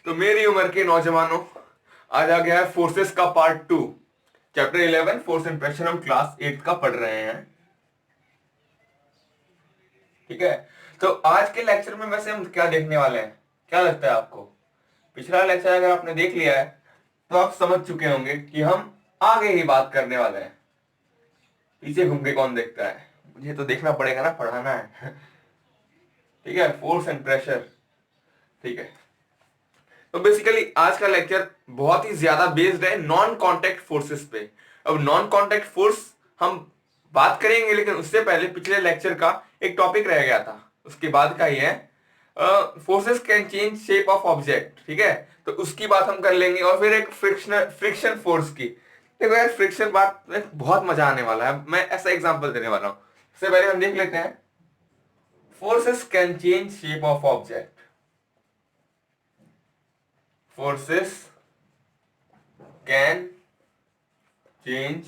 तो मेरी उम्र के नौजवानों, आज आ गया है फोर्सेस का part 2। Chapter 11 force and pressure हम क्लास 8 का पढ़ रहे हैं। ठीक है, तो आज के लेक्चर में वैसे हम क्या देखने वाले हैं, क्या लगता है आपको? पिछला लेक्चर अगर आपने देख लिया है तो आप समझ चुके होंगे कि हम आगे ही बात करने वाले हैं। पीछे घूम के कौन देखता है, मुझे तो देखना पड़ेगा ना, पढ़ाना है। ठीक है, फोर्स एंड प्रेशर। ठीक है, तो बेसिकली आज का लेक्चर बहुत ही ज्यादा बेस्ड है नॉन कांटेक्ट फोर्सेस पे। अब नॉन कांटेक्ट फोर्स हम बात करेंगे, लेकिन उससे पहले पिछले लेक्चर का एक टॉपिक रह गया था, उसके बाद का ही है forces can change shape of object. ठीक है, तो उसकी बात हम कर लेंगे, और फिर एक फ्रिक्शन फोर्स की। देखो यार, फ्रिक्शन बात में बहुत मजा आने वाला है, मैं ऐसा एग्जांपल देने वाला हूं। उससे पहले हम देख लेते हैं forces can change shape of object. Forces can change,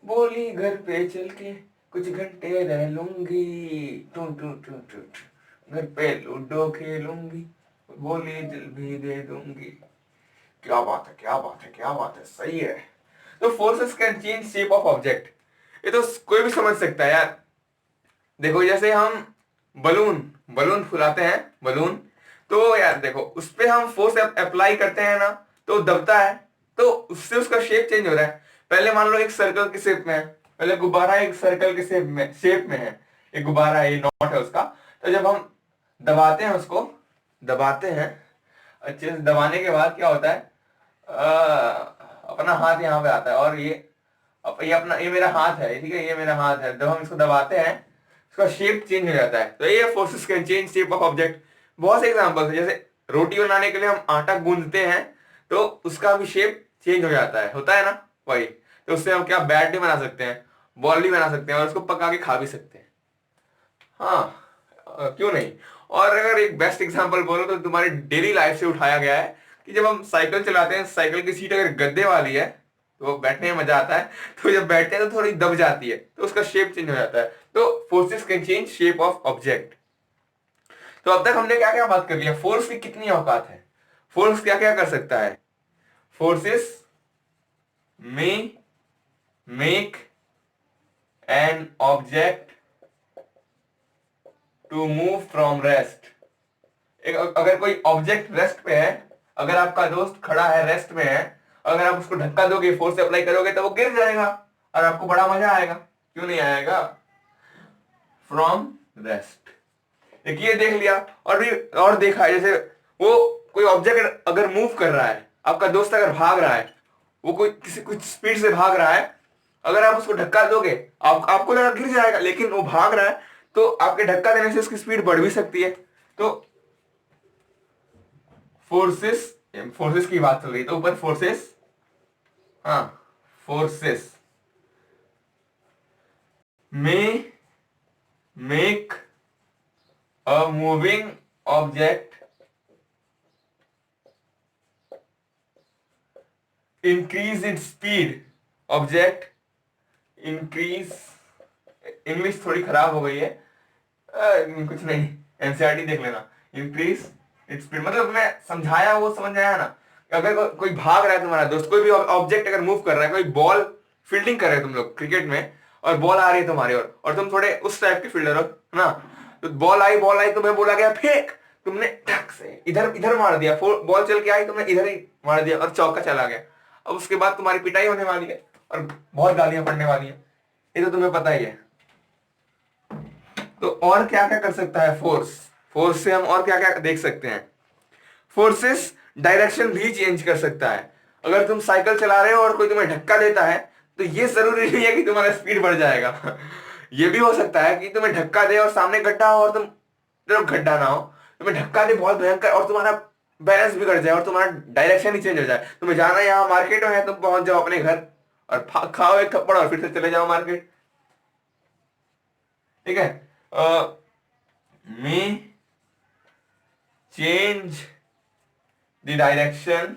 बोली घर पे चल के कुछ घंटे रह लूंगी, टू टू टू टू टू। घर पे लूडो खेलूंगी, बोली दिल भी दे दूंगी। क्या बात है, क्या बात है, क्या बात है, सही है। तो forces can change shape of object, ये तो कोई भी समझ सकता है यार। देखो, जैसे हम बलून बलून फुलाते हैं, बलून, तो यार देखो उस पे हम फोर्स अप्लाई करते हैं ना, तो दबता है, तो उससे उसका शेप चेंज हो रहा है। पहले मान लो एक सर्कल के शेप में है, पहले गुब्बारा एक सर्कल के शेप में है, एक गुब्बारा है, ये नॉट है उसका। तो जब हम दबाते हैं उसको, दबाते हैं, अच्छे से दबाने के बाद क्या होता है, अपना हाथ यहाँ पे आता है, और ये मेरा हाथ है, ठीक है, ये मेरा हाथ है। जब हम इसको दबाते हैं, इसका शेप चेंज हो जाता है। तो ये forces can change shape of object. बहुत से एग्जांपल्स है, जैसे रोटी बनाने के लिए हम आटा गूंदते हैं, तो उसका भी शेप चेंज हो जाता है, होता है ना वही। तो उससे हम क्या बैट भी बना सकते हैं, बॉल भी बना सकते हैं, और उसको पका के खा भी सकते हैं। हाँ, क्यों नहीं। और अगर एक बेस्ट एग्जांपल बोलो तो तुम्हारी डेली लाइफ से उठाया गया है, कि जब हम साइकिल चलाते हैं, साइकिल की सीट अगर गद्दे वाली है तो बैठने में मजा आता है, तो जब बैठते हैं तो थोड़ी दब जाती है, तो उसका शेप चेंज हो जाता है। तो forces can change shape of object. तो अब तक हमने क्या क्या बात कर लिया, फोर्स की कितनी औकात है, फोर्स क्या क्या कर सकता है। फोर्सेस में make an object to move from rest. एक अगर कोई ऑब्जेक्ट रेस्ट पे है, अगर आपका दोस्त खड़ा है रेस्ट में है, अगर आप उसको धक्का दोगे, फोर्स अप्लाई करोगे, तो वो गिर जाएगा, और आपको बड़ा मजा आएगा। क्यों नहीं आएगा? From rest. एक ये देख लिया, और भी और देखा है, जैसे वो कोई ऑब्जेक्ट अगर मूव कर रहा है, आपका दोस्त अगर भाग रहा है, वो कोई किसी कुछ स्पीड से भाग रहा है, अगर आप उसको धक्का दोगे, आपको लगा गिर जाएगा, लेकिन वो भाग रहा है, तो आपके धक्का देने से उसकी स्पीड बढ़ भी सकती है। तो फोर्सेस, फोर्सेस की बात चल रही है, तो ऊपर फोर्सेस, हाँ, फोर्सेस में make a moving object increase in speed. Object increase, English थोड़ी खराब हो गई है, कुछ नहीं, एनसीईआरटी देख लेना। इंक्रीज इट्स स्पीड, मतलब मैं समझाया वो समझ आया ना। अगर कोई भाग रहा है, तुम्हारा दोस्त, कोई भी ऑब्जेक्ट अगर मूव कर रहा है, कोई बॉल, फील्डिंग कर रहे हो तुम लोग क्रिकेट में, और बॉल आ रही है तुम्हारी ओर, और तुम थोड़े उस टाइप के फील्डर हो ना, तो बॉल आई तुम्हें बोला गया फेंक, तुमने ठक से इधर इधर मार दिया, बॉल चल के आई, तुमने इधर ही मार दिया, और चौका चला गया। अब उसके बाद तुम्हारी पिटाई होने वाली है, और बहुत गालियां पड़ने वाली है, ये तो तुम्हें पता ही है। तो और क्या क्या कर सकता है फोर्स, फोर्स से हम और क्या क्या देख सकते हैं। फोर्सेस डायरेक्शन भी चेंज कर सकता है। अगर तुम साइकिल चला रहे हो और कोई तुम्हें धक्का देता है, तो ये जरूरी नहीं है कि तुम्हारा स्पीड बढ़ जाएगा। ये भी हो सकता है कि तुम्हें धक्का दे और सामने गड्ढा हो, और तुम तरफ गड्ढा ना हो, तुम्हें धक्का दे बहुत भयंकर, और तुम्हारा बैलेंस बिगड़ जाए, और तुम्हारा डायरेक्शन ही चेंज हो जाए। तुम्हें जाना है यहाँ मार्केट में है, तुम पहुंच जाओ अपने घर, और खाओ एक थप्पड़, और फिर से चले जाओ मार्केट। ठीक है, में चेंज द डायरेक्शन,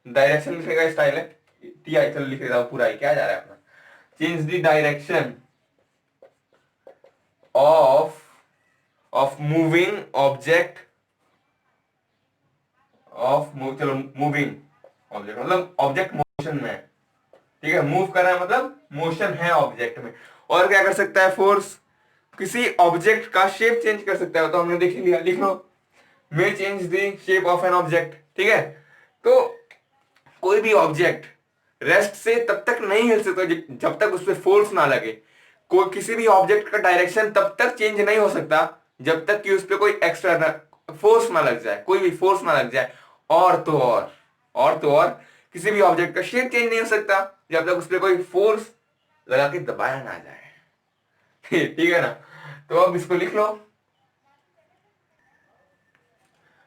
डायरेक्शन लिखने का स्टाइल है टी आई, चलो लिख देता हूं पूरा ही, क्या जा रहा है अपना। Change the direction of of moving object, चलो मूविंग ऑब्जेक्ट मतलब ऑब्जेक्ट मोशन में है, ठीक है, मूव कर रहा है मतलब मोशन है ऑब्जेक्ट में। और क्या कर सकता है फोर्स, किसी ऑब्जेक्ट का शेप चेंज कर सकता है, तो हमने देख लिया, लिख लो, may change the shape of an object, ठीक है। तो कोई भी ऑब्जेक्ट रेस्ट से तब तक नहीं हिल सकता जब तक उस पर फोर्स ना लगे। कोई किसी भी ऑब्जेक्ट का डायरेक्शन तब तक चेंज नहीं हो सकता जब तक कि उस पर कोई एक्सटर्नल फोर्स ना लग जाए, कोई भी फोर्स ना लग जाए। और तो और तो और किसी भी ऑब्जेक्ट का शेप चेंज नहीं हो सकता जब तक उस पर कोई फोर्स लगा के दबाया ना जाए। ठीक है ना। तो अब इसको लिख लो,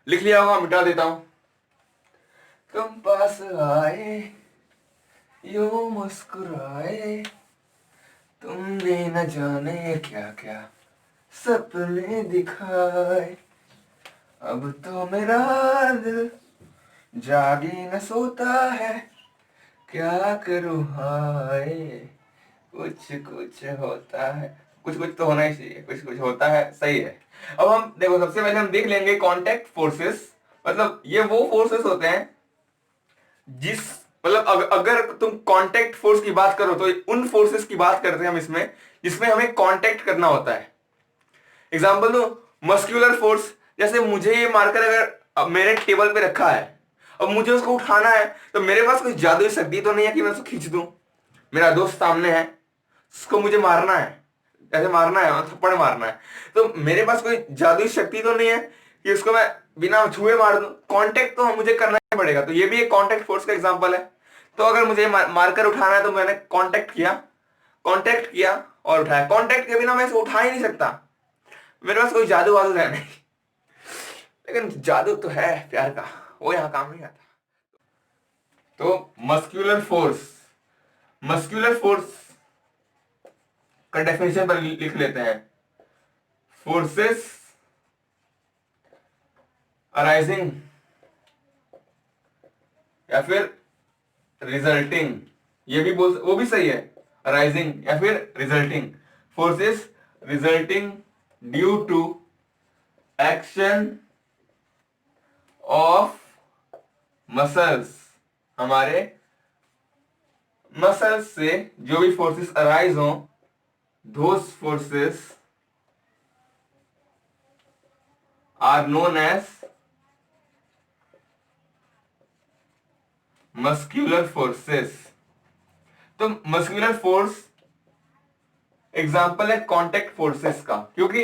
लिख लिया होगा, मिटा देता हूं। तुम पास आए यूं मुस्कुराए, तुमने न जाने क्या क्या सपने दिखाए, अब तो मेरा दिल जागी न सोता है, क्या करूं हाय, कुछ कुछ होता है, कुछ कुछ तो होना ही चाहिए, कुछ कुछ होता है, सही है। अब हम देखो, सबसे पहले हम देख लेंगे कॉन्टेक्ट फोर्सेस, मतलब ये वो फोर्सेस होते हैं जिस, मतलब अगर तुम कांटेक्ट फोर्स की बात करो तो उन फोर्सेस की बात करते हैं हम इसमें जिसमें हमें कांटेक्ट करना होता है। एग्जांपल दो, मस्कुलर फोर्स, जैसे मुझे ये मार्कर अगर अब मेरे टेबल पे रखा है, अब मुझे उसको उठाना है, तो मेरे पास कोई जादुई शक्ति तो नहीं है कि मैं उसको खींच दूं। मेरा दोस्त सामने है, उसको मुझे मारना है, ऐसे मारना है, थप्पड़ मारना है, तो मेरे पास कोई जादुई शक्ति तो नहीं है कि उसको मैं बिना छुए मार दूं। कांटेक्ट तो मुझे करना ही पड़ेगा, तो ये भी एक कांटेक्ट फोर्स का एग्जांपल है। तो अगर मुझे मार्कर उठाना है तो मैंने कांटेक्ट किया और उठाया। कांटेक्ट के बिना मैं इसे उठा ही नहीं सकता, मेरे पास कोई जादू वादू है नहीं। लेकिन जादू तो है प्यार का, वो यहाँ काम नहीं आता। तो मस्कुलर फोर्स का डेफिनेशन पर लिख लेते हैं, फोर्सेस अराइजिंग या फिर रिजल्टिंग, ये भी बोल, वो भी सही है, अराइजिंग या फिर resulting, forces resulting due to action of muscles, हमारे मसल्स से जो भी फोर्सेस अराइज हो, those forces are known as muscular forces. तो मस्कुलर फोर्स एग्जाम्पल है कांटेक्ट फोर्सेस का, क्योंकि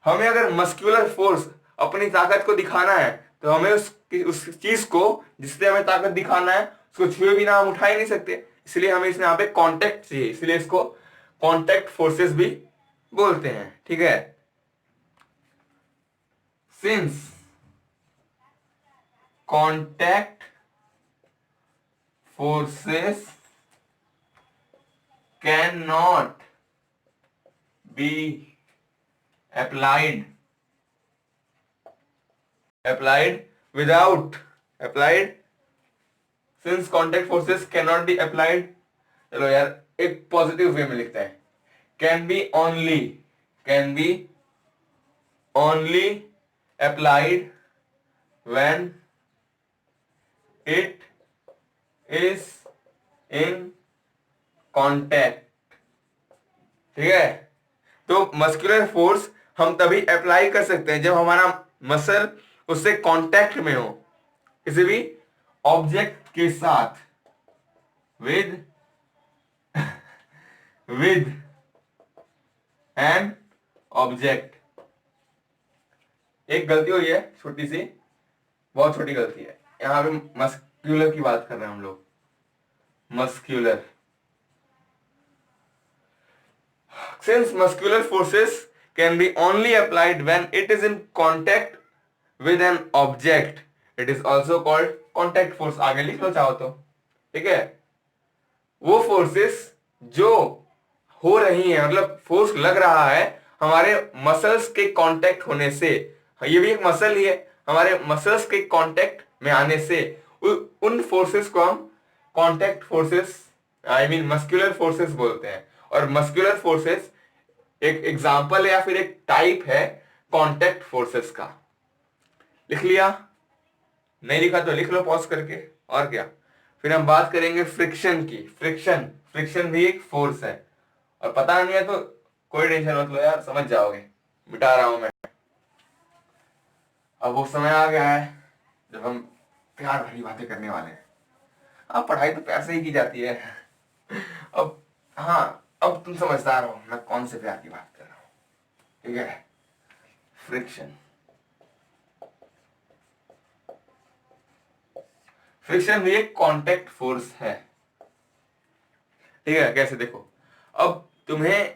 हमें अगर मस्कुलर फोर्स अपनी ताकत को दिखाना है तो हमें उस चीज को जिससे हमें ताकत दिखाना है उसको छुए बिना हम उठा ही नहीं सकते, इसलिए हमें इसमें यहाँ पे कांटेक्ट चाहिए, इसलिए इसको कांटेक्ट फोर्सेस भी बोलते हैं, ठीक है। Since contact forces can not be applied without applied since contact forces cannot be applied, चलो यार एक पॉजिटिव वे में लिखते हैं, can be only applied when it is in contact, ठीक है। तो मस्कुलर फोर्स हम तभी अप्लाई कर सकते हैं जब हमारा मसल उससे कांटेक्ट में हो, किसी भी ऑब्जेक्ट के साथ, विद एन ऑब्जेक्ट। एक गलती हुई है छोटी सी, बहुत छोटी गलती है, यहां पे मस्कुलर की बात कर रहे हैं हम लोग, muscular. Since muscular forces can be only applied when it is in contact with an object, it is also called contact force। आगे लिख लो चाहो तो, ठीक है। वो फोर्सेस जो हो रही हैं, मतलब फोर्स लग रहा है हमारे मसल्स के कांटेक्ट होने से, ये भी एक मसल ही है, हमारे मसल्स के कांटेक्ट में आने से उन फोर्सेस को हम contact forces, I mean muscular forces बोलते हैं। और मस्कुलर फोर्सेस एक एग्जाम्पल या फिर एक टाइप है कांटेक्ट फोर्सेस का। लिख लिया? नहीं लिखा तो लिख लो पॉज करके। और क्या, फिर हम बात करेंगे फ्रिक्शन की। फ्रिक्शन फ्रिक्शन भी एक फोर्स है, और पता नहीं है तो कोई टेंशन मत लो यार, समझ जाओगे, मिटा रहा हूं मैं। अब वो समय आ गया है जब हम प्यार भरी बातें करने वाले हैं। अब पढ़ाई तो प्यार से ही की जाती है। अब हाँ, अब तुम समझदार हो मैं कौन से प्यार की बात कर रहा हूं, ठीक है। फ्रिक्शन, फ्रिक्शन भी एक कांटेक्ट फोर्स है, ठीक है। कैसे, देखो, अब तुम्हें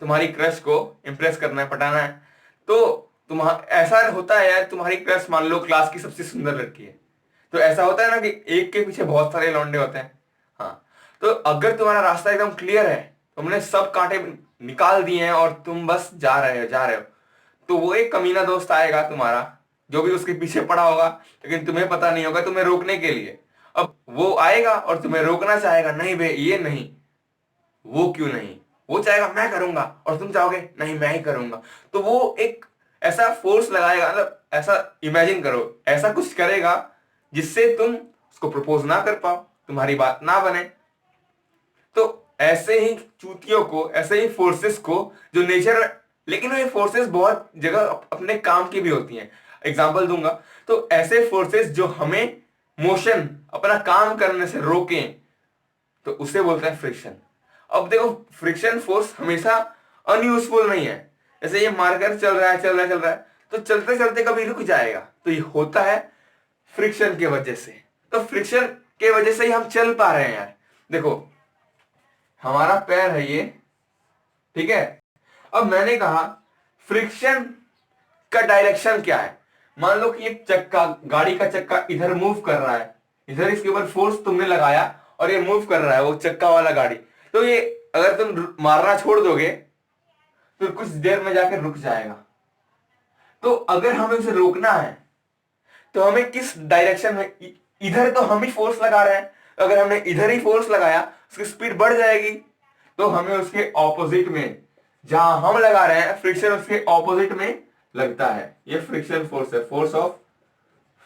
तुम्हारी क्रश को इम्प्रेस करना है, पटाना है, तो ऐसा होता है यार, तुम्हारी क्रश मान लो क्लास की सबसे सुंदर लड़की है, तो ऐसा होता है ना कि एक के पीछे बहुत सारे लौंडे होते हैं। हाँ, तो अगर तुम्हारा रास्ता एकदम क्लियर है, तुमने सब कांटे निकाल दिए हैं और तुम बस जा रहे हो, तो वो एक कमीना दोस्त आएगा तुम्हारा, जो भी उसके पीछे पड़ा होगा, लेकिन तुम्हें पता नहीं होगा, तुम्हें रोकने के लिए। अब वो आएगा और तुम्हें रोकना चाहेगा, नहीं बे ये नहीं, वो क्यों नहीं, वो चाहेगा मैं करूंगा, और तुम चाहोगे नहीं मैं ही करूंगा। तो वो एक ऐसा फोर्स लगाएगा, मतलब ऐसा इमेजिन करो, ऐसा कुछ करेगा जिससे तुम उसको प्रपोज ना कर पाओ, तुम्हारी बात ना बने। तो ऐसे ही चूतियों को, ऐसे ही फोर्सेस को जो नेचर, लेकिन ये फोर्सेस बहुत जगह अपने काम की भी होती हैं। एग्जांपल दूंगा, तो ऐसे फोर्सेस जो हमें मोशन, अपना काम करने से रोकें, तो उसे बोलते हैं फ्रिक्शन। अब देखो, फ्रिक्शन फोर्स हमेशा अनयूजफुल नहीं है। जैसे ये मार्कर चल रहा है, तो चलते चलते कभी रुक जाएगा, तो ये होता है फ्रिक्शन की वजह से। तो फ्रिक्शन के वजह से ही हम चल पा रहे हैं यार। देखो, हमारा पैर है ये, ठीक है। अब मैंने कहा फ्रिक्शन का डायरेक्शन क्या है। मान लो कि एक चक्का, गाड़ी का चक्का इधर मूव कर रहा है, इधर इसके ऊपर फोर्स तुमने लगाया और ये मूव कर रहा है, वो चक्का वाला गाड़ी। तो ये अगर तुम मारना छोड़ दोगे तो कुछ देर में जाकर रुक जाएगा। तो अगर हमें उसे रोकना है तो हमें किस डायरेक्शन में, इधर तो हम ही फोर्स लगा रहे हैं, अगर हमने इधर ही फोर्स लगाया उसकी स्पीड बढ़ जाएगी। तो हमें उसके ऑपोजिट में, जहां हम लगा रहे हैं फ्रिक्शन, उसके ऑपोजिट में लगता है। ये फ्रिक्शन फोर्स है, फोर्स ऑफ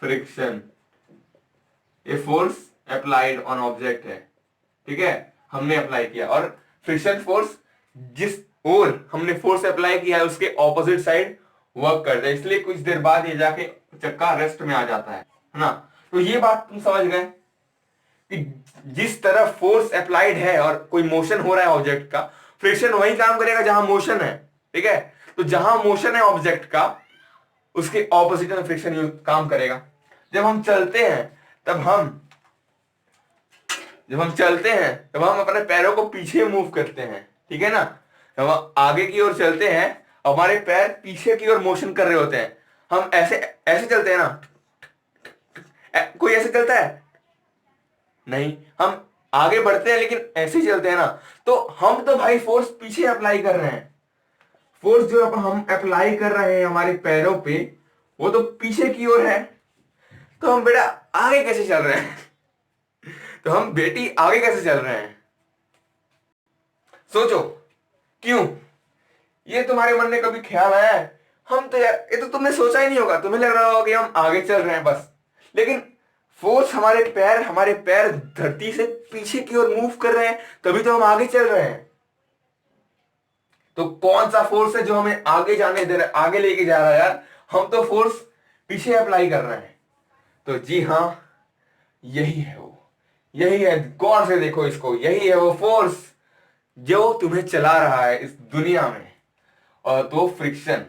फ्रिक्शन। ये फोर्स अप्लाइड ऑन ऑब्जेक्ट है, ठीक है, हमने अप्लाई किया। और फ्रिक्शन फोर्स जिस ओर हमने फोर्स अप्लाई किया है उसके ऑपोजिट साइड वर्क करता है, इसलिए कुछ देर बाद ये जाके चक्का रेस्ट में आ जाता है ना। तो ये बात तुम समझ गए कि जिस तरफ फोर्स अप्लाइड है और कोई मोशन हो रहा है ऑब्जेक्ट का, फ्रिक्शन वही काम करेगा जहां मोशन है, ठीक है। तो जहां मोशन है ऑब्जेक्ट का, उसके ऑपोजिट में फ्रिक्शन काम करेगा। जब हम चलते हैं तब हम अपने पैरों को पीछे मूव करते हैं, ठीक है ना। जब हम आगे की ओर चलते हैं, हमारे पैर पीछे की ओर मोशन कर रहे होते हैं। हम ऐसे ऐसे चलते हैं ना, कोई ऐसे चलता है नहीं, हम आगे बढ़ते हैं लेकिन ऐसे ही चलते हैं ना। तो हम तो भाई फोर्स पीछे अप्लाई कर रहे हैं, फोर्स जो हम अप्लाई कर रहे हैं हमारे पैरों पे, वो तो पीछे की ओर है। तो हम बेटा आगे कैसे चल रहे हैं? तो हम बेटी आगे कैसे चल रहे हैं? सोचो, क्यों? ये तुम्हारे मन में कभी ख्याल आया है? हम तो यार, ये तो तुमने सोचा ही नहीं होगा, तुम्हें लग रहा होगा कि हम आगे चल रहे हैं बस, लेकिन फोर्स हमारे पैर धरती से पीछे की ओर मूव कर रहे हैं, तभी तो हम आगे चल रहे हैं। तो कौन सा फोर्स है जो हमें आगे जाने दे रहा है, आगे लेके जा रहा है यार? हम तो फोर्स पीछे अप्लाई कर रहे हैं। तो जी हाँ, यही है वो, यही है, गौर से देखो इसको, यही है वो फोर्स जो तुम्हें चला रहा है इस दुनिया में। और तो फ्रिक्शन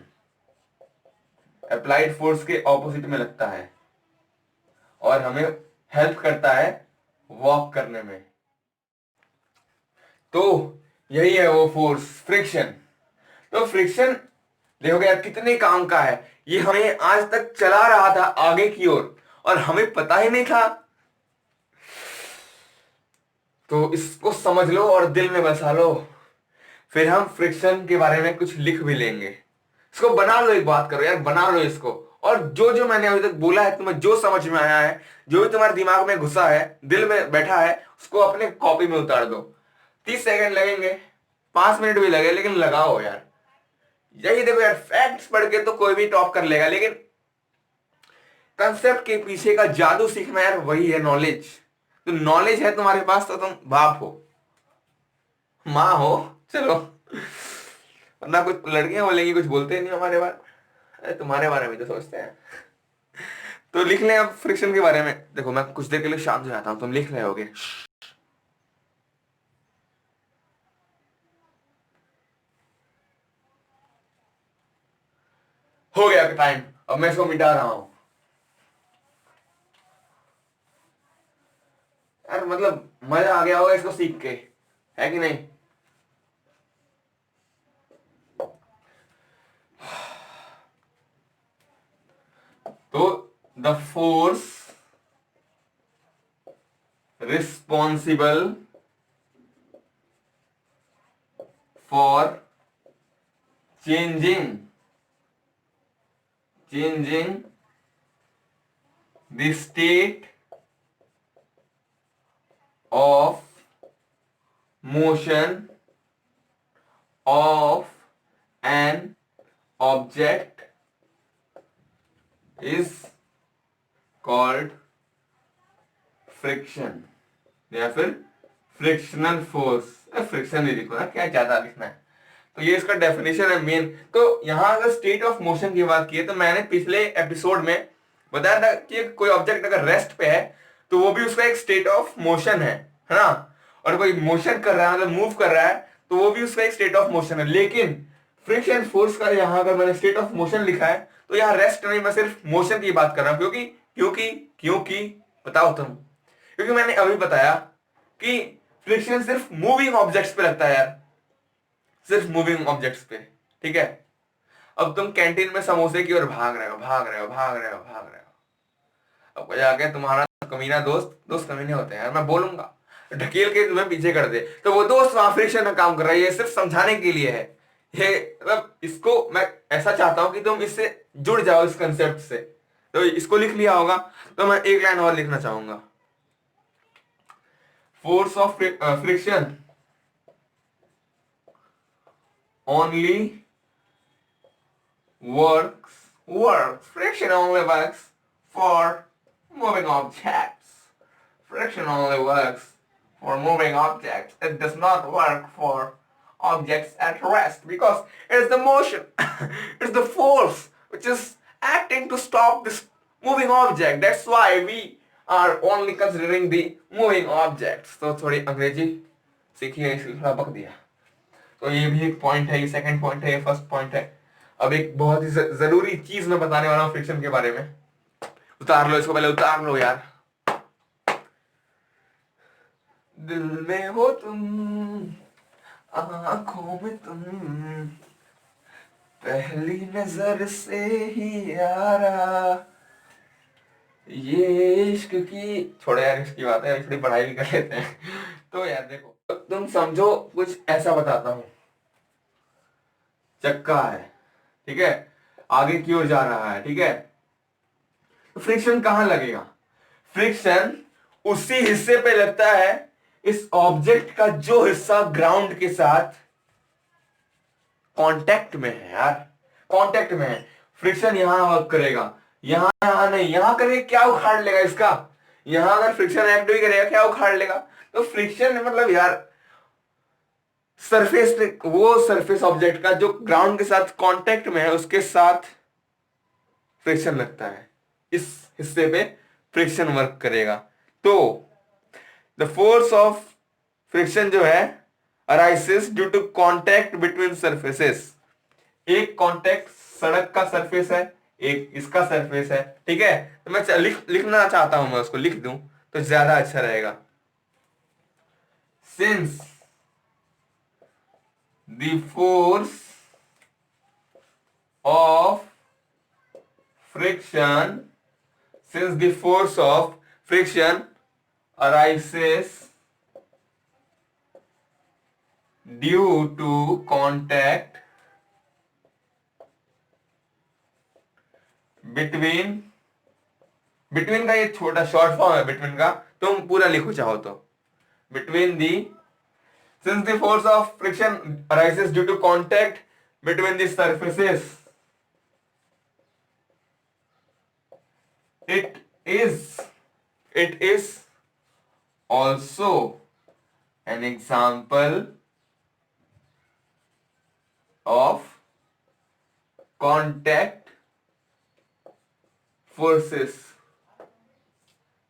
अप्लाइड फोर्स के ऑपोजिट में लगता है और हमें हेल्प करता है वॉक करने में। तो यही है वो फोर्स, फ्रिक्शन। तो फ्रिक्शन देखोगे यार कितने काम का है। ये हमें आज तक चला रहा था आगे की ओर और हमें पता ही नहीं था। तो इसको समझ लो और दिल में बसा लो। फिर हम फ्रिक्शन के बारे में कुछ लिख भी लेंगे। इसको बना लो, एक बात करो यार, बना लो इसको। और जो जो मैंने अभी तक बोला है, तुम्हें जो समझ में आया है, जो भी तुम्हारे दिमाग में घुसा है, दिल में बैठा है, उसको अपने कॉपी में उतार दो। 30 सेकंड लगेंगे, 5 मिनट भी लगे, लेकिन लगाओ यार। यही देखो यार, फैक्ट्स पढ़ के तो कोई भी टॉप कर लेगा, लेकिन कंसेप्ट के पीछे का जादू सीखना यार, वही है नॉलेज। तो नॉलेज है तुम्हारे पास तो तुम बाप हो, माँ हो, चलो, वरना कुछ लड़कियां बोलेंगी कुछ बोलते नहीं हमारे बारे में। अरे तुम्हारे बारे में तो सोचते हैं। तो लिख लें अब फ्रिक्शन के बारे में। देखो मैं कुछ देर के लिए शांत हो जाता हूं, तुम लिख रहे होगे। हो गया टाइम, अब मैं इसको मिटा रहा हूं। यार मतलब मजा आ गया होगा इसको सीख के, है कि नहीं? तो the force responsible for changing the state of motion of an object is called friction, या फिर फ्रिक्शनल फोर्स। फ्रिक्शन ही लिखो ना, क्या ज्यादा लिखना है। तो ये इसका डेफिनेशन है मेन। तो यहां अगर स्टेट ऑफ मोशन की बात की है, तो मैंने पिछले एपिसोड में बताया था कि कोई ऑब्जेक्ट अगर रेस्ट पे है तो वो भी उसका एक स्टेट ऑफ मोशन है ना। और कोई मोशन कर रहा है, मतलब मूव कर रहा है, तो वो भी उसका एक स्टेट ऑफ मोशन है। लेकिन फ्रिक्शन फोर्स का यहां अगर मैंने स्टेट ऑफ मोशन लिखा है, तो यहां रेस्ट नहीं, मैं सिर्फ मोशन की बात कर रहा हूं। क्योंकि क्योंकि क्योंकि बताओ तुम, क्योंकि मैंने अभी बताया कि फ्रिक्शन सिर्फ मूविंग ऑब्जेक्ट्स पे लगता है यार, सिर्फ मूविंग ऑब्जेक्ट्स पे, ठीक है। अब तुम कैंटीन में समोसे की ओर भाग रहे हो, भाग रहे हो, भाग रहे हो, भाग रहे हो। अब कोई आके तुम्हारा कमीना दोस्त, दोस्त कमीने होते हैं यार, मैं बोलूंगा, ढकेल के तुम्हें पीछे कर दे, तो वो दोस्त वहां फ्रिक्शन में काम कर रहा है। ये सिर्फ समझाने के लिए है, ये मतलब इसको मैं ऐसा चाहता हूं कि तुम इससे जुड़ जाओ, इस कंसेप्ट से। तो इसको लिख लिया होगा, तो मैं एक लाइन और लिखना चाहूंगा। Force of friction only works, friction only works for moving objects. Friction only works for moving objects. It does not work for objects at rest, because it's the motion, it's the force which is acting to stop this moving object. That's why we are only considering the moving objects. तो थोड़ी अंग्रेजी सीखी है, इसलिए थोड़ा बक दिया। तो ये भी एक पॉइंट है, ये सेकंड पॉइंट है, ये फर्स्ट पॉइंट है। अब एक बहुत ही जरूरी चीज मैं बताने वाला हूँ फ्रिक्शन के बारे में। उतार लो इसको, पहले उतार लो यार। दिल में हो तुम, आंखों में तुम, पहली नजर से ही यारा, ये इश्क की, छोड़ो यार इसकी बात है, थोड़ी पढ़ाई भी कर लेते हैं। तो यार देखो, तुम समझो, कुछ ऐसा बताता हूं। चक्का है, ठीक है, आगे की ओर जा रहा है, ठीक है। तो फ्रिक्शन कहां लगेगा? फ्रिक्शन उसी हिस्से पे लगता है इस ऑब्जेक्ट का जो हिस्सा ग्राउंड के साथ कांटेक्ट में है यार, कांटेक्ट में है। फ्रिक्शन यहां वर्क करेगा, यहां नहीं, यहां करके क्या उखाड़ लेगा इसका? यहां अगर फ्रिक्शन एक्ट भी करेगा, क्या उखाड़ लेगा? तो फ्रिक्शन मतलब यार सरफेस, वो सरफेस ऑब्जेक्ट का जो ग्राउंड के साथ कांटेक्ट में है, उसके साथ फ्रिक्शन लगता है, इस हिस्से पे फ्रिक्शन वर्क करेगा। तो द फोर्स ऑफ फ्रिक्शन जो है arises due to contact between surfaces. एक कांटेक्ट सड़क का सरफेस है, एक इसका सरफेस है, ठीक है। तो मैं लिखना चाहता हूं, मैं उसको लिख दूं तो ज्यादा अच्छा रहेगा। Since the force of friction, since the force of friction arises due to contact between का ये छोटा शॉर्ट फॉर्म है between का, तुम पूरा लिखो चाहो तो। between the Since the force of friction arises due to contact between the surfaces. It is also an example of contact forces.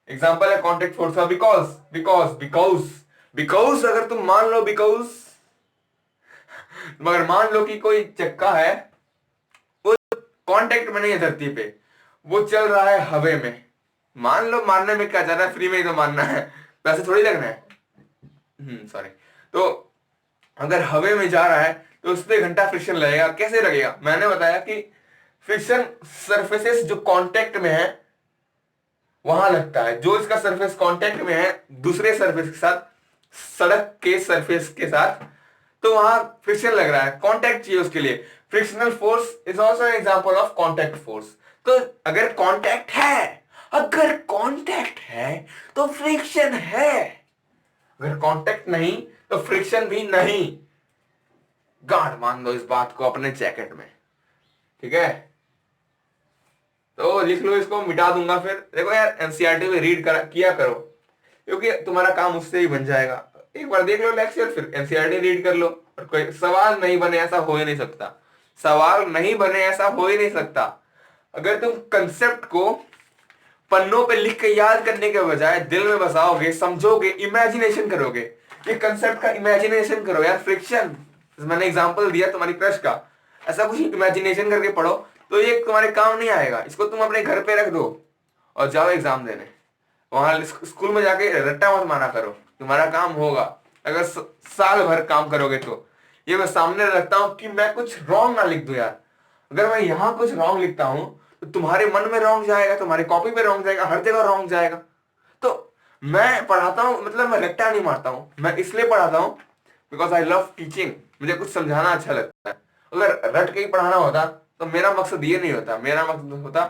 Example है कॉन्टेक्ट फोर्स का, बिकॉज अगर तुम मान लो मगर मान लो कि कोई चक्का है, वो कांटेक्ट में नहीं है धरती पे, वो चल रहा है हवे में। मान लो, मानने में क्या जा रहा है, फ्री में ही तो मानना है, वैसे थोड़ी लगना है। सॉरी। तो अगर हवे में जा रहा है तो उस पर घंटा फ्रिक्शन लगेगा। कैसे लगेगा? मैंने बताया कि फ्रिक्शन सरफेसेस जो कांटेक्ट में है वहां लगता है। जो इसका सरफेस कांटेक्ट में है दूसरे सरफेस के साथ, सड़क के सरफेस के साथ, तो वहां फ्रिक्शन लग रहा है, कांटेक्ट चाहिए उसके लिए। Frictional force is also an example of contact force. तो अगर कांटेक्ट है तो फ्रिक्शन है, अगर कांटेक्ट नहीं तो फ्रिक्शन भी नहीं। गांठ मान दो इस बात को अपने जैकेट में, ठीक है? तो लिख लो इसको, मिटा दूंगा फिर। देखो यार, एनसीईआरटी में किया करो, क्योंकि तुम्हारा काम उससे ही बन जाएगा। एक बार देख लो लेक्चर, फिर एनसीईआरटी रीड कर लो। और कोई सवाल नहीं बने ऐसा हो ही नहीं सकता, अगर तुम कंसेप्ट को पन्नों पे लिख के याद करने के बजाय दिल में बसाओगे, समझोगे, इमेजिनेशन करोगे। ये कंसेप्ट का इमेजिनेशन करो यार। फ्रिक्शन, मैंने एग्जांपल दिया तुम्हारी क्रश का, ऐसा कुछ इमेजिनेशन करके पढ़ो तो ये तुम्हारे काम नहीं आएगा। इसको तुम अपने घर पे रख दो और जाओ एग्जाम देने। वहां स्कूल में जाके रट्टा मत मारा करो, तुम्हारा काम होगा अगर साल भर काम करोगे तो। ये मैं सामने रखता हूं कि मैं कुछ रॉन्ग ना लिख दूं यार। अगर मैं यहां कुछ रॉन्ग लिखता हूं तो तुम्हारे मन में रॉन्ग जाएगा, तुम्हारी कॉपी पे रॉन्ग जाएगा, हर जगह रॉन्ग जाएगा। तो मैं पढ़ाता हूं, मतलब मैं रट्टा नहीं मारता हूं, मैं इसलिए पढ़ाता हूं बिकॉज आई लव टीचिंग। मुझे कुछ समझाना अच्छा लगता है। अगर रट के ही पढ़ाना होता तो मेरा मकसद ये नहीं होता। मेरा मकसद होता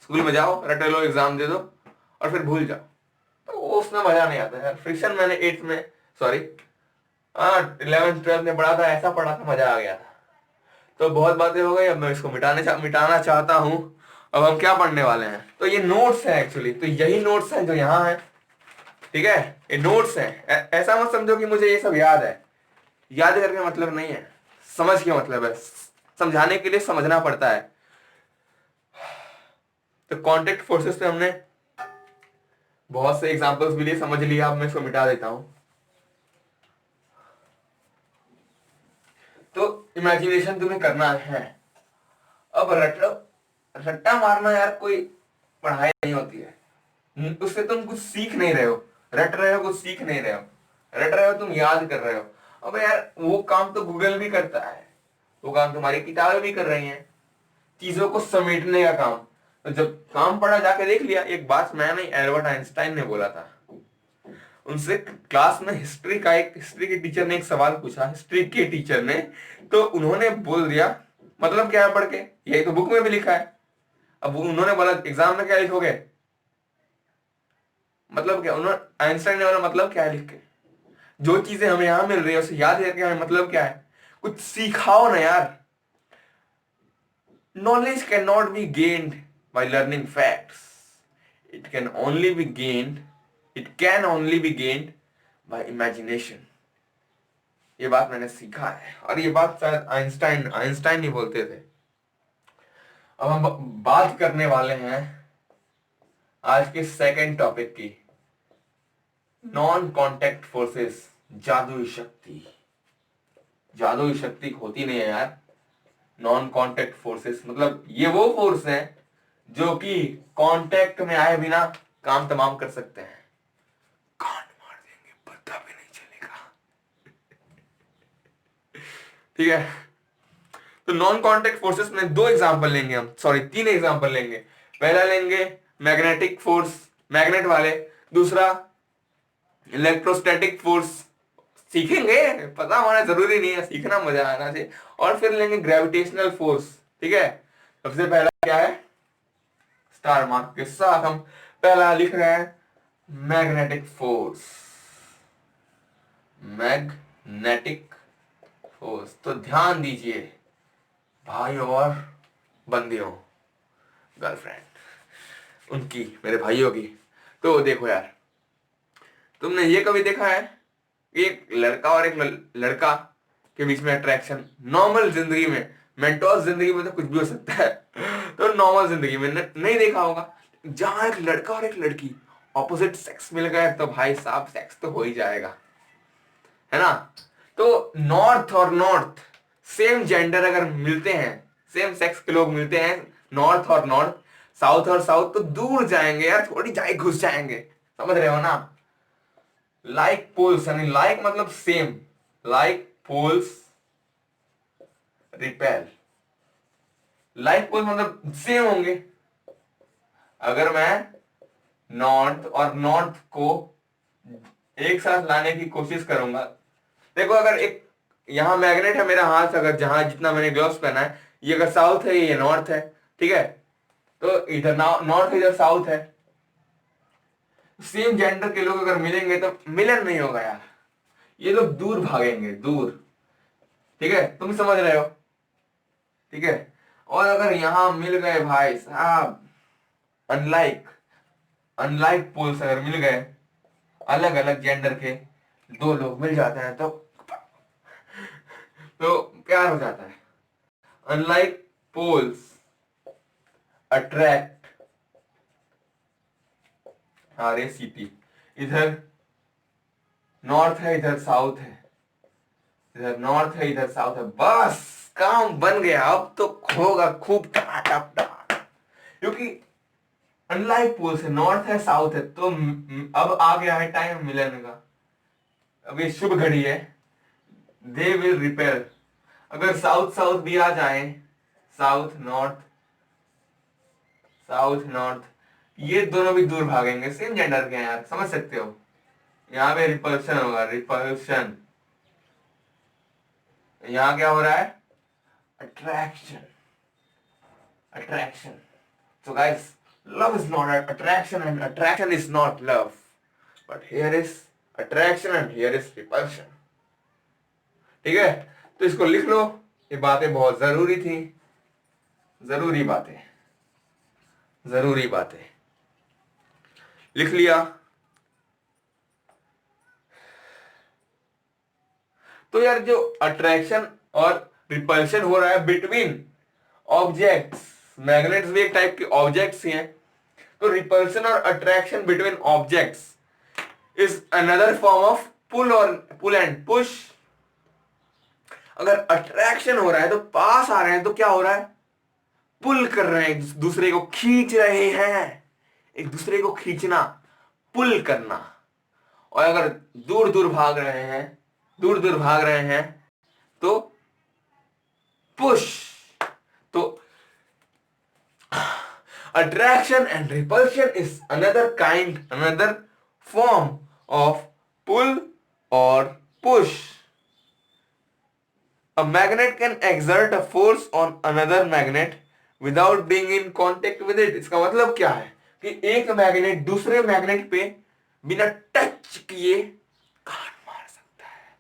स्कूल में जाओ, रट लो, एग्जाम दे दो और फिर भूल जाओ। तो उसमें मजा नहीं आता यार। फ्रिक्शन मैंने 8th में, सॉरी 11th 12th में पढ़ा था, ऐसा पढ़ा था, मजा आ गया था। तो बहुत बातें हो गई, अब मैं इसको मिटाना चाहता हूं। अब हम क्या पढ़ने वाले हैं? तो ये नोट्स है एक्चुअली, तो यही नोट्स हैं जो यहाँ है, ठीक है? ये नोट्स हैं। ऐसा मत समझो कि मुझे ये सब याद है। याद करके मतलब नहीं है, समझ के मतलब है। समझाने के लिए समझना पड़ता है। तो कॉन्टेक्ट फोर्सेस पे हमने बहुत से एग्जांपल्स भी लिए, समझ लिया। अब मैं इसको मिटा देता हूं। तो इमेजिनेशन तुम्हें करना है। अब रट्टा मारना यार कोई पढ़ाई नहीं होती है। उससे तुम कुछ सीख नहीं रहे हो। रट रहे हो, कुछ सीख नहीं रहे हो। रट रहे हो, तुम याद कर रहे हो। अब यार वो काम तो गूगल भी करता है, वो काम तुम्हारी किताबें भी कर रही हैं, चीजों को समेटने का काम। तो जब काम पढ़ा, जाके देख लिया। एक बात मैं नहीं, एल्बर्ट आइंस्टाइन ने बोला था। उनसे क्लास में हिस्ट्री के टीचर ने एक सवाल पूछा, हिस्ट्री के टीचर ने, तो उन्होंने बोल दिया मतलब क्या है पढ़ के, यही तो बुक में भी लिखा है। अब उन्होंने बोला एग्जाम में क्या लिखोगे, मतलब क्या? उन्होंने, आइंस्टाइन ने बोला मतलब क्या है लिख के? जो चीजें हमें यहां मिल रही है उसे याद करके हमें मतलब क्या है? कुछ सिखाओ ना यार। Knowledge can not be gained by learning facts, it can only B gained by imagination. ये बात मैंने सीखा है, और ये बात शायद आइंस्टाइन ही बोलते थे। अब हम बात करने वाले हैं आज के सेकंड टॉपिक की, नॉन कांटेक्ट फोर्सेस, जादुई शक्ति। जादुई शक्ति होती नहीं है यार। नॉन कांटेक्ट फोर्सेस मतलब ये वो फोर्स है जो कि कांटेक्ट में आए बिना काम तमाम कर सकते हैं। कांड मार देंगे, पता भी नहीं चलेगा। ठीक है? तो नॉन कांटेक्ट फोर्सेस में 2 एग्जांपल लेंगे हम, सॉरी 3 एग्जांपल लेंगे। पहला लेंगे मैग्नेटिक फोर्स, मैग्नेट वाले। दूसरा इलेक्ट्रोस्टैटिक फोर्स, सीखेंगे, पता होना जरूरी नहीं है, सीखना मजा आना चाहिए। और फिर लेंगे ग्रेविटेशनल फोर्स। ठीक है? सबसे पहला क्या है? स्टार मार्क के साथ हम पहला लिख रहे हैं मैग्नेटिक फोर्स। Magnetic force. तो ध्यान दीजिए भाई और बंदियों, गर्लफ्रेंड उनकी, मेरे भाइयों की। तो देखो यार, तुमने ये कभी देखा है एक लड़का और एक लड़का के बीच में अट्रैक्शन नॉर्मल जिंदगी में? मेंटोस जिंदगी में तो कुछ भी हो सकता है, तो नॉर्मल जिंदगी में नहीं देखा होगा। जहां एक लड़का और एक लड़की ऑपोजिट सेक्स मिल गए तो भाई साहब सेक्स तो हो ही जाएगा, है ना? तो नॉर्थ और नॉर्थ, सेम जेंडर अगर मिलते हैं, सेम सेक्स के लोग मिलते हैं, नॉर्थ और नॉर्थ, साउथ और साउथ, तो दूर जाएंगे यार, थोड़ी जाए घुस जाएंगे, समझ रहे हो ना? लाइक पोल्स, यानी लाइक मतलब same, like poles repel, like poles मतलब सेम होंगे। अगर मैं नॉर्थ और नॉर्थ को एक साथ लाने की कोशिश करूंगा, देखो अगर एक यहां मैग्नेट है मेरा हाथ, अगर जहां जितना मैंने ग्लव्स पहना है, ये अगर साउथ है ये नॉर्थ है, ठीक है? तो इधर नॉर्थ है, इधर साउथ है। सेम जेंडर के लोग अगर मिलेंगे तो मिलन नहीं होगा यार, ये लोग दूर भागेंगे, दूर। ठीक है, तुम समझ रहे हो? ठीक है। और अगर यहां मिल गए भाई साहब, अनलाइक अनलाइक पोल्स अगर मिल गए, अलग अलग जेंडर के दो लोग मिल जाते हैं, तो प्यार हो जाता है। Unlike poles attract, RACT। इधर नॉर्थ है, इधर साउथ है, इधर नॉर्थ है, इधर साउथ है, बस काम बन गया। अब तो होगा खूब टमाटप, क्योंकि अनलाइक पोल्स है, नॉर्थ है, साउथ है, तो अब आ गया है टाइम मिलन का। अब ये शुभ घड़ी है, दे विल रिपेयर। अगर साउथ साउथ भी आ जाए, साउथ नॉर्थ, साउथ नॉर्थ, ये दोनों भी दूर भागेंगे, सेम जेंडर के हैं यार, समझ सकते हो? यहाँ पे रिपल्शन होगा, रिपल्शन। यहाँ क्या हो रहा है? Attraction, attraction. So guys, love is not attraction and attraction is not love. But here is attraction and here is repulsion. ठीक है? तो इसको लिख लो, ये बातें बहुत जरूरी थी, जरूरी बातें, जरूरी बातें। लिख लिया? तो यार जो अट्रैक्शन और रिपल्शन हो रहा है बिटवीन ऑब्जेक्ट्स, मैग्नेट्स भी एक टाइप के ऑब्जेक्ट्स ही हैं, तो रिपल्शन और attraction between objects is another form of pull और पुल एंड पुश। अगर अट्रैक्शन हो रहा है तो पास आ रहे हैं, तो क्या हो रहा है? पुल कर रहे हैं, एक दूसरे को खींच रहे हैं, एक दूसरे को खींचना, पुल करना। और अगर दूर दूर भाग रहे हैं, दूर दूर भाग रहे हैं, तो पुश। तो attraction and repulsion is another form of pull or push. A magnet can exert a force on another magnet without being in contact with it. इसका मतलब क्या है कि एक मैग्नेट दूसरे मैग्नेट पे बिना टच किए काट मार सकता है,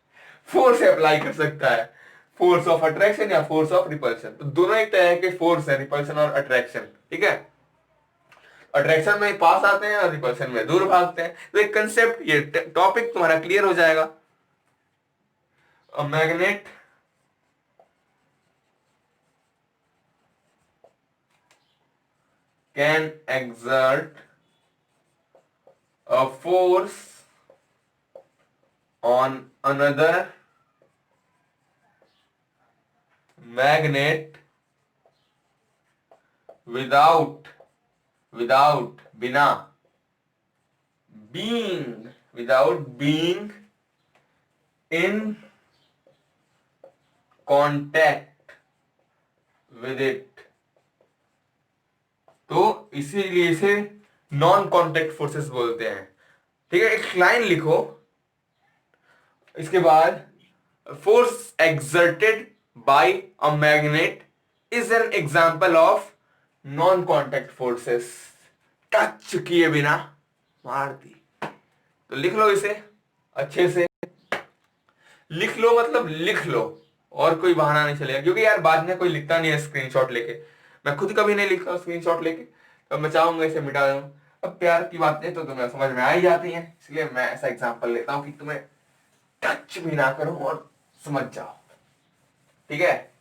फोर्स अप्लाई कर सकता है, फोर्स ऑफ अट्रैक्शन या फोर्स ऑफ रिपल्शन। तो दोनों एक तरह के फोर्स है, रिपल्शन और अट्रैक्शन। ठीक है, अट्रैक्शन में पास आते हैं और रिपल्शन में दूर भागते हैं। तो एक कंसेप्ट, ये टॉपिक तुम्हारा क्लियर हो जाएगा। Magnet can exert a force on another magnet without बिना being in contact with it। तो इसीलिए इसे नॉन कॉन्टेक्ट फोर्सेस बोलते हैं। ठीक है, एक लाइन लिखो, इसके बाद force exerted bye a magnet is an example of non contact forces. Touch किए बिना मार दी। तो लिख लो इसे अच्छे से, लिख लो मतलब लिख लो, और कोई बहाना नहीं चलेगा, क्योंकि यार बाद में कोई लिखता नहीं है स्क्रीनशॉट लेके, मैं खुद कभी नहीं लिखता स्क्रीनशॉट लेके, तो मैं चाहूंगा इसे मिटा दूं। अब प्यार की बातें तो तुम्हें समझ में आ ही जाती हैं, इसलिए मैं ऐसा एग्जांपल लेता हूं कि तुम्हें टच भी ना करूं और समझ जाओ, ठीक है।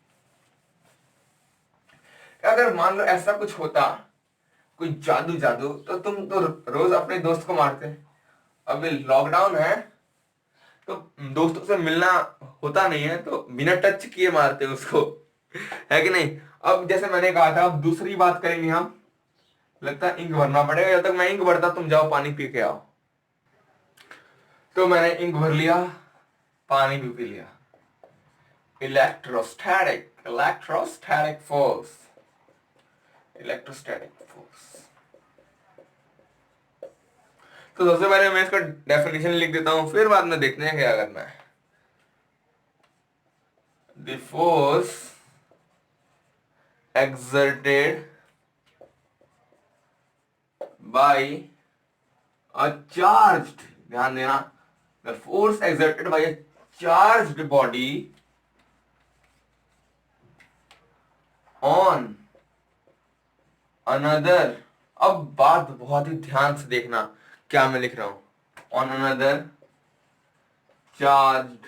अगर मान लो ऐसा कुछ होता, कोई जादू जादू, तो तुम तो रोज अपने दोस्त को मारते। अभी लॉकडाउन है तो दोस्तों से मिलना होता नहीं है, तो बिना टच किए मारते उसको, है कि नहीं। अब जैसे मैंने कहा था, अब दूसरी बात करेंगे हम। लगता है इंक भरना पड़ेगा, जब तक मैं इंक भरता तुम जाओ पानी पी के आओ। तो मैंने इंक भर लिया, पानी भी पी लिया। Electrostatic force, electrostatic force. तो सबसे पहले मैं इसका डेफिनेशन लिख देता हूं, फिर बाद में देखते हैं क्या करना है। The force exerted by a charged, ध्यान देना, the force exerted by a charged body on another, अब बात बहुत ही ध्यान से देखना क्या मैं लिख रहा हूं, on another charged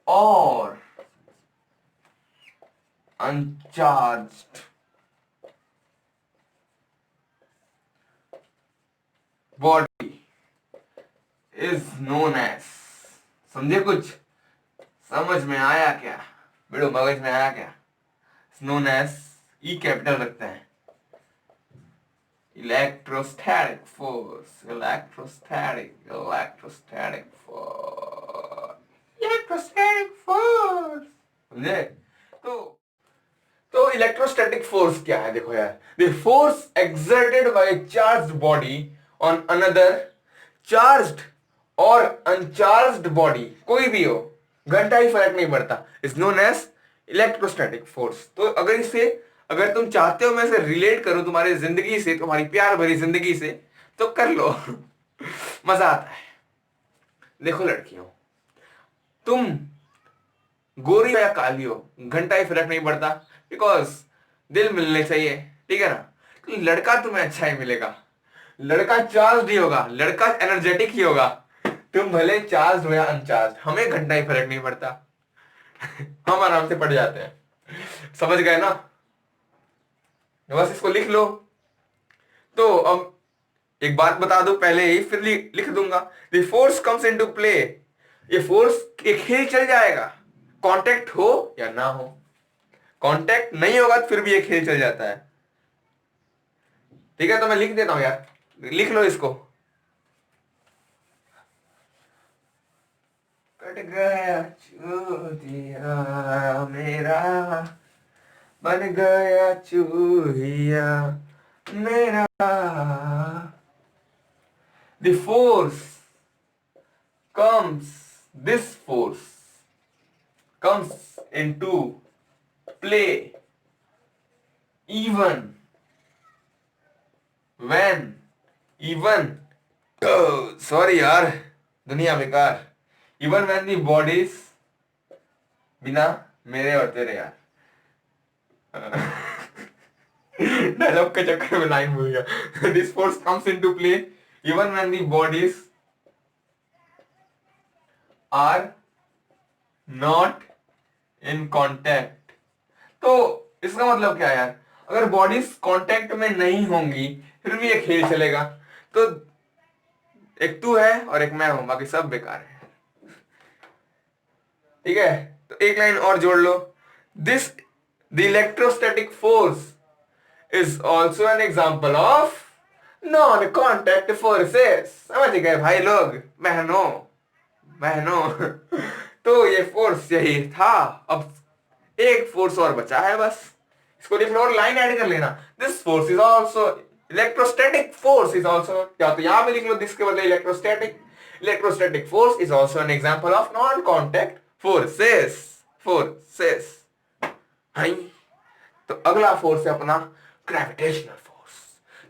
or uncharged body is known as, समझे कुछ, समझ में आया क्या, बेड़ो मगज में आया क्या, known as, ई कैपिटल रखते हैं, electrostatic force, electrostatic force, electrostatic force, समझे। तो इलेक्ट्रोस्टैटिक फोर्स क्या है, देखो यार, the force exerted by charged body on another charged और अनचार्ज्ड बॉडी, कोई भी हो, घंटा ही फर्क नहीं पड़ता, is known as electrostatic force. तो अगर तुम चाहते हो मैं इसे रिलेट करूं तुम्हारी जिंदगी से, तुम्हारी प्यार भरी जिंदगी से, तो कर लो मजा आता है। देखो लड़कियों, तुम गोरी हो या काली हो, घंटा ही फर्क नहीं पड़ता, बिकॉज दिल मिलने चाहिए, ठीक है ना। तो लड़का तुम्हें अच्छा ही मिलेगा, लड़का चार्ज ही होगा, लड़का एनर्जेटिक ही होगा, तुम भले चार्ज हो या अनचार्ज, हमें घंटा ही फर्क नहीं पड़ता हम आराम से पड़ जाते हैं, समझ गए ना। बस इसको लिख लो। तो अब एक बात बता दो पहले ही, फिर लिख दूंगा, the force comes into play, ये फोर्स एक खेल चल जाएगा, कांटेक्ट हो या ना हो, कांटेक्ट नहीं होगा तो फिर भी ये खेल चल जाता है, ठीक है। तो मैं लिख देता हूं यार, लिख लो इसको। कट गया चूतिया मेरा, बन गया चूहिया मेरा, the force this force comes into play even sorry यार, दुनिया बेकार, even when the bodies, बिना मेरे और तेरे यार डायलॉग के चक्कर में लाइन भूल गया। This force comes into play even when the bodies are not in contact. तो इसका मतलब क्या है यार, अगर बॉडीज कांटेक्ट में नहीं होंगी फिर भी ये खेल चलेगा। तो एक तू है और एक मैं हूं, बाकी सब बेकार है, ठीक है। तो एक लाइन और जोड़ लो, this the electrostatic force is also an example of non-contact forces। समझ गए भाई लोग, बहनों तो ये फोर्स यही था, अब एक फोर्स और बचा है, बस इसको लिखना और लाइन ऐड कर लेना, this force is also electrostatic force is also, या तो यहां पे लिख लो दिस के बदले electrostatic force is also an example of non contact forces. तो अगला फोर्स है अपना ग्रेविटेशनल फोर्स,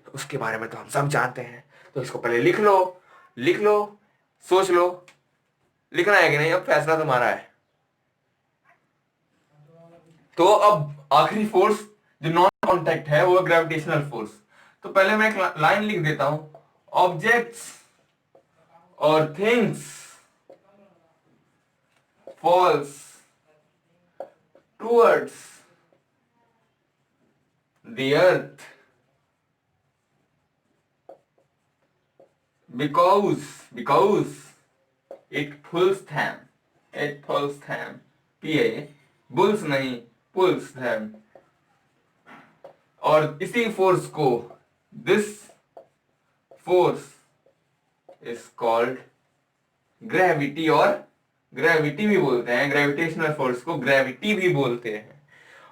तो उसके बारे में तो हम सब जानते हैं, तो इसको पहले लिख लो, सोच लो, लिखना है कि नहीं, अब फैसला तुम्हारा है। तो अब आखिरी फोर्स जो नॉन कांटेक्ट है वो ग्रेविटेशनल फोर्स। तो पहले मैं एक लाइन लिख देता हूं, ऑब्जेक्ट्स और things falls towards the earth because it pulls them PA bulls नहीं पुल्स them। और इसी फोर्स को this force is called gravity, और ग्रेविटी भी बोलते हैं, ग्रेविटेशनल फोर्स को ग्रेविटी भी बोलते हैं।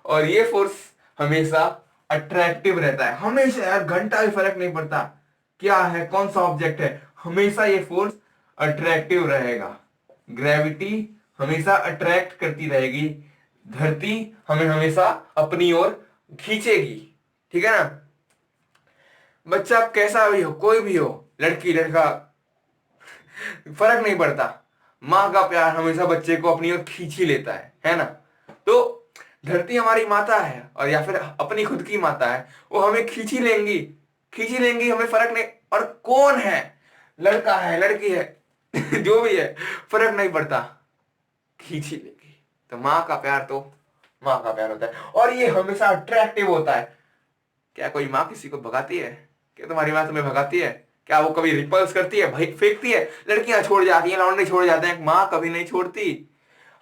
और ये फोर्स हमेशा अट्रैक्टिव रहता है, हमेशा यार घंटा भी फर्क नहीं पड़ता क्या है कौन सा ऑब्जेक्ट है, हमेशा ये फोर्स अट्रैक्टिव रहेगा। ग्रेविटी हमेशा अट्रैक्ट करती रहेगी, धरती हमें हमेशा अपनी ओर खींचेगी, ठीक है ना। बच्चा कैसा भी हो, कोई भी हो, लड़की लड़का, फर्क नहीं पड़ता, माँ का प्यार हमेशा बच्चे को अपनी ओर खींच ही लेता है ना। तो धरती हमारी माता है, और या फिर अपनी खुद की माता है, वो हमें खींच ही लेंगी, हमें फर्क नहीं, और कौन है, लड़का है लड़की है जो भी है फर्क नहीं पड़ता, खींच ही लेगी। तो माँ का प्यार तो माँ का प्यार होता है, और ये हमेशा अट्रैक्टिव होता है। क्या कोई माँ किसी को भगाती है? क्या तुम्हारी माँ तुम्हें भगाती है? क्या वो कभी रिपल्स करती है, भाई फेंकती है? लड़कियां छोड़ जाती हैं, लौंडे छोड़ जाते हैं, माँ कभी नहीं छोड़ती,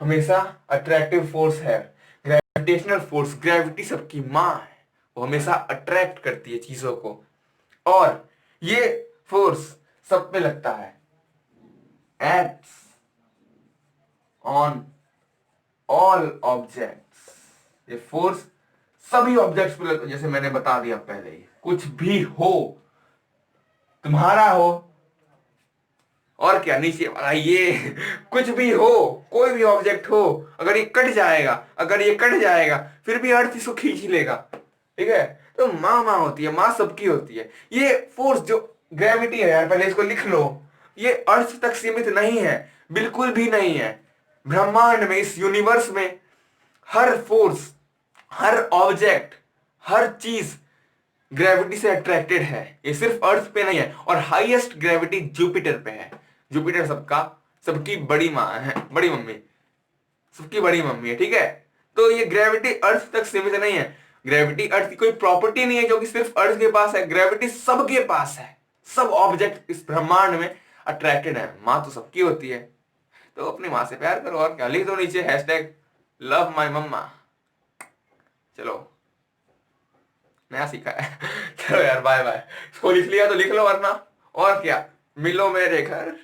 हमेशा अट्रैक्टिव फोर्स है। ग्रेविटेशनल फोर्स, ग्रेविटी सबकी माँ है, वो हमेशा अट्रैक्ट करती है चीजों को, और ये फोर्स सब पे लगता है, एक्ट्स ऑन ऑल ऑब्जेक्ट्स। ये फोर्स सभी ऑब्जेक्ट्स पे लगता है, जैसे मैंने बता दिया पहले ही, कुछ भी हो, तुम्हारा हो, और क्या नीचे वाला ये कुछ भी हो, कोई भी ऑब्जेक्ट हो, अगर ये कट जाएगा फिर भी अर्थ इसको खींच लेगा, ठीक है। तो माँ होती है, माँ सबकी होती है। ये फोर्स जो ग्रेविटी है यार, पहले इसको लिख लो, ये अर्थ तक सीमित नहीं है, बिल्कुल भी नहीं है। ब्रह्मांड में, इस यूनिवर्स में हर फोर्स, हर ऑब्जेक्ट, हर चीज ग्रेविटी से अट्रैक्टेड है। ये सिर्फ अर्थ पे नहीं है, और हाईएस्ट ग्रेविटी जुपिटर पे है। जुपिटर सबकी बड़ी माँ है, बड़ी मम्मी, सबकी बड़ी मम्मी है, ठीक है। तो ये ग्रेविटी अर्थ तक सीमित नहीं है, ग्रेविटी अर्थ की कोई प्रॉपर्टी नहीं है जो कि सिर्फ अर्थ के पास है, ग्रेविटी सबके पास है। सब ऑब्जेक्ट इस ब्रह्मांड में अट्रैक्टेड है, माँ तो सबकी होती है। तो अपनी माँ से प्यार करो, और क्या, लिख दो नीचे #LoveMyMamma। चलो, नया सीखा है चलो यार, बाय बाय। इसको लिख लिया तो लिख लो, वरना और क्या, मिलो मेरे घर।